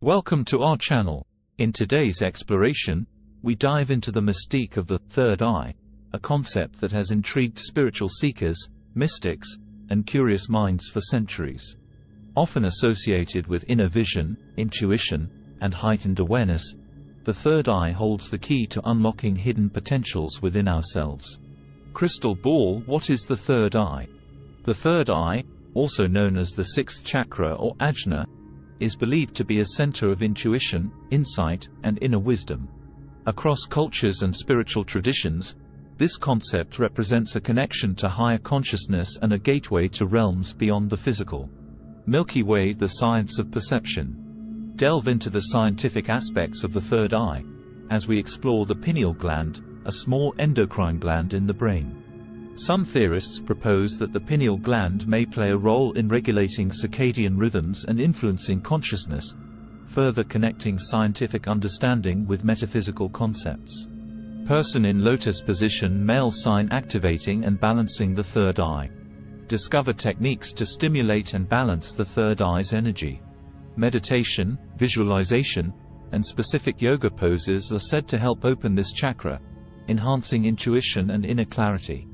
Welcome to our channel. In today's exploration, we dive into the mystique of the third eye, a concept that has intrigued spiritual seekers, mystics, and curious minds for centuries. Often associated with inner vision, intuition, and heightened awareness, the third eye holds the key to unlocking hidden potentials within ourselves. Crystal ball: what is the third eye? The third eye, also known as the sixth chakra or ajna, is believed to be a center of intuition, insight, and inner wisdom. Across cultures and spiritual traditions, this concept represents a connection to higher consciousness and a gateway to realms beyond the physical. Milky Way: the science of perception. Delve into the scientific aspects of the third eye as we explore the pineal gland, a small endocrine gland in the brain. Some theorists propose that the pineal gland may play a role in regulating circadian rhythms and influencing consciousness, further connecting scientific understanding with metaphysical concepts. Person in lotus position: male sign activating and balancing the third eye. Discover techniques to stimulate and balance the third eye's energy. Meditation, visualization, and specific yoga poses are said to help open this chakra, enhancing intuition and inner clarity.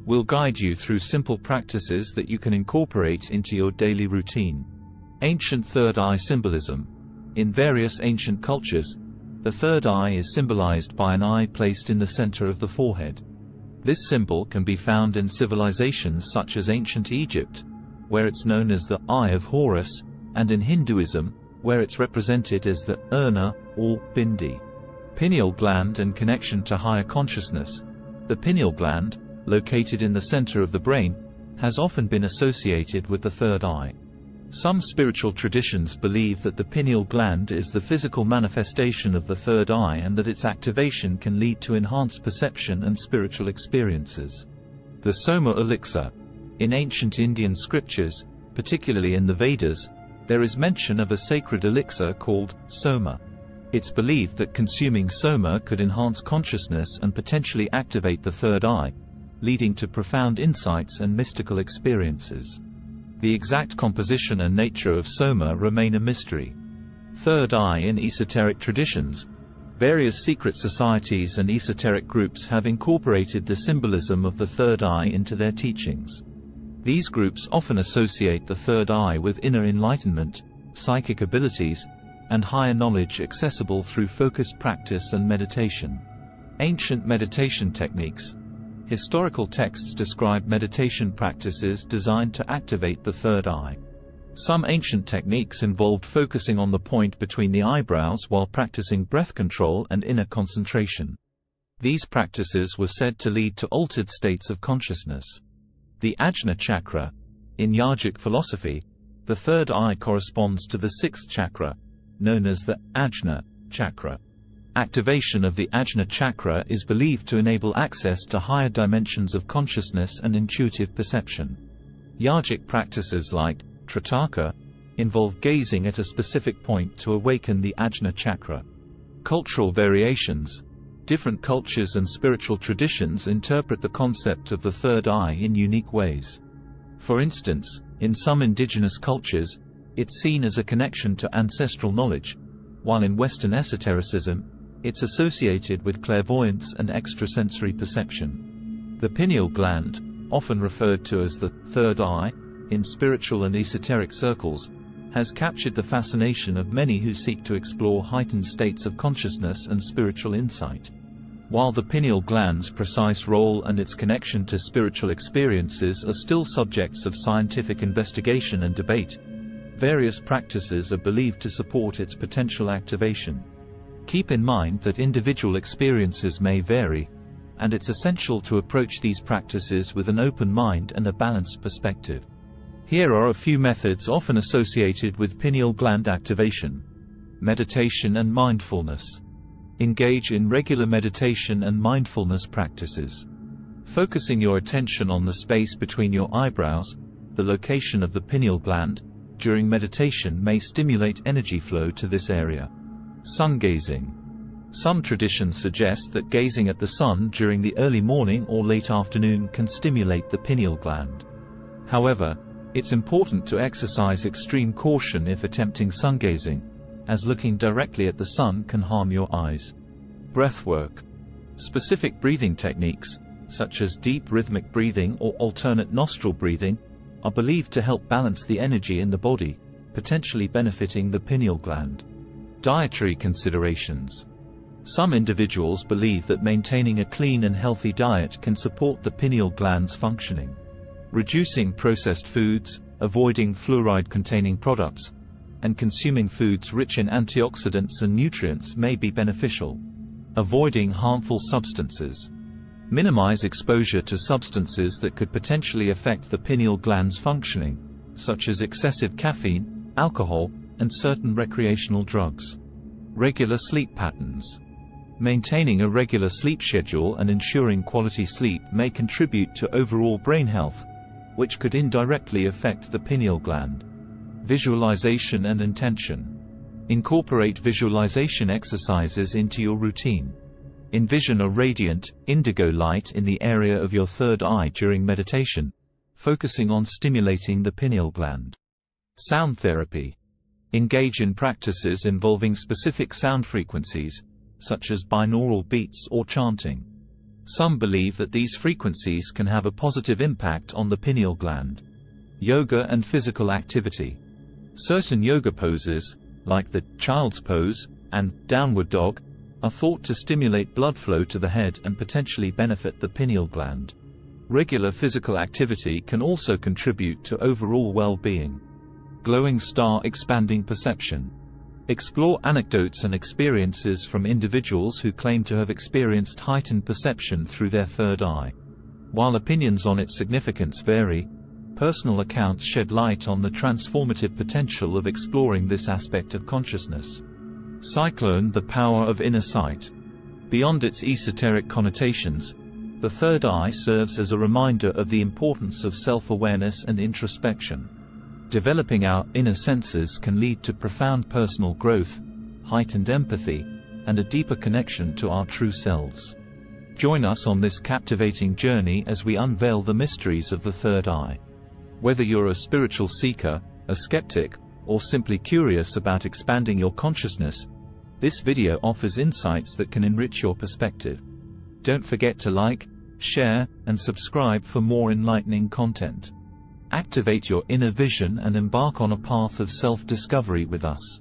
We'll guide you through simple practices that you can incorporate into your daily routine. Ancient third eye symbolism. In various ancient cultures, the third eye is symbolized by an eye placed in the center of the forehead. This symbol can be found in civilizations such as ancient Egypt, where it's known as the Eye of Horus, and in Hinduism, where it's represented as the urna or bindi. Pineal gland and connection to higher consciousness. The pineal gland, located in the center of the brain, has often been associated with the third eye. Some spiritual traditions believe that the pineal gland is the physical manifestation of the third eye and that its activation can lead to enhanced perception and spiritual experiences. The Soma elixir. In ancient Indian scriptures, particularly in the Vedas, there is mention of a sacred elixir called Soma. It's believed that consuming Soma could enhance consciousness and potentially activate the third eye, leading to profound insights and mystical experiences. The exact composition and nature of Soma remain a mystery. Third eye in esoteric traditions. Various secret societies and esoteric groups have incorporated the symbolism of the third eye into their teachings. These groups often associate the third eye with inner enlightenment, psychic abilities, and higher knowledge accessible through focused practice and meditation. Ancient meditation techniques. Historical texts describe meditation practices designed to activate the third eye. Some ancient techniques involved focusing on the point between the eyebrows while practicing breath control and inner concentration. These practices were said to lead to altered states of consciousness. The Ajna chakra. In yogic philosophy, the third eye corresponds to the sixth chakra, known as the Ajna chakra. Activation of the Ajna chakra is believed to enable access to higher dimensions of consciousness and intuitive perception. Yogic practices like Tritaka involve gazing at a specific point to awaken the Ajna chakra. Cultural variations. Different cultures and spiritual traditions interpret the concept of the third eye in unique ways. For instance, in some indigenous cultures, it's seen as a connection to ancestral knowledge, while in Western esotericism, it's associated with clairvoyance and extrasensory perception. The pineal gland, often referred to as the third eye in spiritual and esoteric circles, has captured the fascination of many who seek to explore heightened states of consciousness and spiritual insight. While the pineal gland's precise role and its connection to spiritual experiences are still subjects of scientific investigation and debate, various practices are believed to support its potential activation. Keep in mind that individual experiences may vary, and it's essential to approach these practices with an open mind and a balanced perspective. Here are a few methods often associated with pineal gland activation. Meditation and mindfulness. Engage in regular meditation and mindfulness practices. Focusing your attention on the space between your eyebrows, the location of the pineal gland, during meditation may stimulate energy flow to this area. Sun gazing. Some traditions suggest that gazing at the sun during the early morning or late afternoon can stimulate the pineal gland. However, it's important to exercise extreme caution if attempting sun gazing, as looking directly at the sun can harm your eyes. Breathwork. Specific breathing techniques, such as deep rhythmic breathing or alternate nostril breathing, are believed to help balance the energy in the body, potentially benefiting the pineal gland. Dietary considerations. Some individuals believe that maintaining a clean and healthy diet can support the pineal gland's functioning. Reducing processed foods, avoiding fluoride-containing products, and consuming foods rich in antioxidants and nutrients may be beneficial. Avoiding harmful substances. Minimize exposure to substances that could potentially affect the pineal gland's functioning, such as excessive caffeine, alcohol, and certain recreational drugs. Regular sleep patterns. Maintaining a regular sleep schedule and ensuring quality sleep may contribute to overall brain health, which could indirectly affect the pineal gland. Visualization and intention. Incorporate visualization exercises into your routine. Envision a radiant, indigo light in the area of your third eye during meditation, focusing on stimulating the pineal gland. Sound therapy. Engage in practices involving specific sound frequencies, such as binaural beats or chanting. Some believe that these frequencies can have a positive impact on the pineal gland. Yoga and physical activity. Certain yoga poses, like the child's pose and downward dog, are thought to stimulate blood flow to the head and potentially benefit the pineal gland. Regular physical activity can also contribute to overall well-being. Glowing star expanding perception. Explore anecdotes and experiences from individuals who claim to have experienced heightened perception through their third eye. While opinions on its significance vary, personal accounts shed light on the transformative potential of exploring this aspect of consciousness. Cyclone, the power of inner sight. Beyond its esoteric connotations, the third eye serves as a reminder of the importance of self-awareness and introspection. Developing our inner senses can lead to profound personal growth, heightened empathy, and a deeper connection to our true selves. Join us on this captivating journey as we unveil the mysteries of the third eye. Whether you're a spiritual seeker, a skeptic, or simply curious about expanding your consciousness, this video offers insights that can enrich your perspective. Don't forget to like, share, and subscribe for more enlightening content. Activate your inner vision and embark on a path of self-discovery with us.